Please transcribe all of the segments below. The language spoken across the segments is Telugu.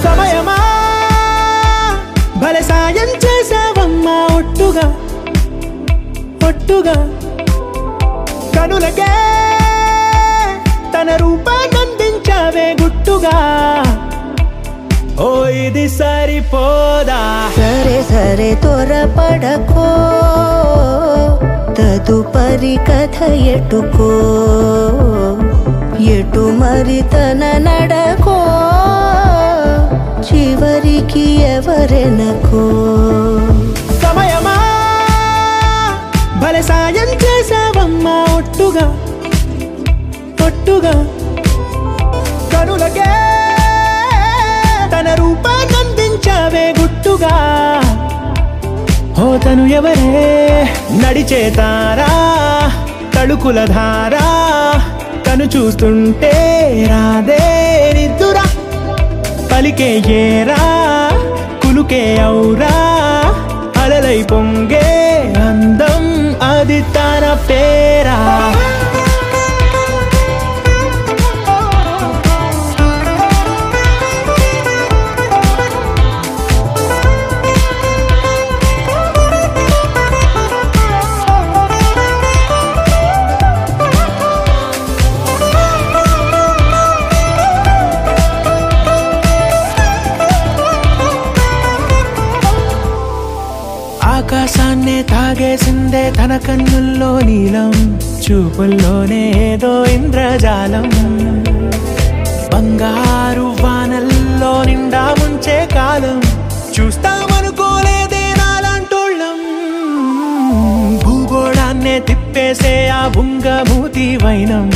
సమయమా భలే సాయం చేసావమ్మా ఒట్టుగా ఒట్టుగా కనులకే తన రూపాన్నందించావే గుట్టుగా ఓ ఇది సరిపోదా సరే సరే త్వరపడకో తదుపరి కథ ఎటుకో ఎటు మరి తన నడకో చివరికి ఎవరెనకో సమయమా భలే సాయం చేసావమ్మా ఒట్టుగా ఒట్టుగా కనులకే తన రూపాన్నందించావే గుట్టుగా ఓ తను ఎవరే నడిచే తారా తళుకుల ధారా తను చూస్తుంటే రాదే నిద్దురా పలికే ఏరా కులుకే ఔరా అలలై పొంగే అందం అది తన పేరా ఆకాశాన్నే తాగేసిందే తన కన్నుల్లో నీలం చూపుల్లోనే ఏదో ఇంద్రజాలం బంగారు వానల్లో నిండా ముంచే కాలం చూస్తామనుకోలేదే నాలాంటోళ్ళం భూగోళాన్నే తిప్పేసే ఆ బుంగమూతి వైనం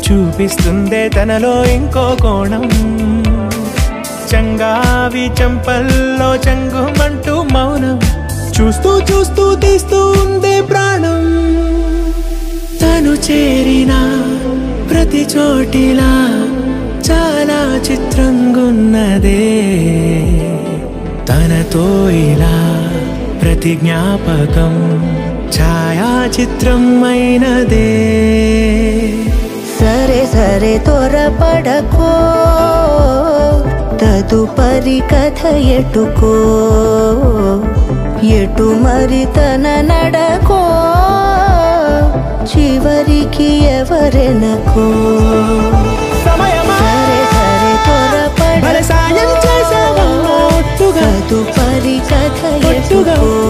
చూపిస్తుందే తనలో ఇంకో కోణం చంగావి చంపల్లో చంగుమంటూ మౌనం చూస్తూ చూస్తూ తీస్తూ ఉందే ప్రాణం తను చేరిన ప్రతి చోటిలా చాలా చిత్రంగున్నదే తనతో ఇలా ప్రతి జ్ఞాపకం ఛాయాచిత్రం అయినదే సరే సరే త్వరపడకో తదుపరి కథ ఎటుకో ఎటు మరి తన నడకో చివరికి ఎవరెనకో సమయమా సరే సరే త్వరపడకో భలే సాయం చేసావమ్మా ఒట్టుగా తదుపరి కథ ఒట్టుగా ఎటుకో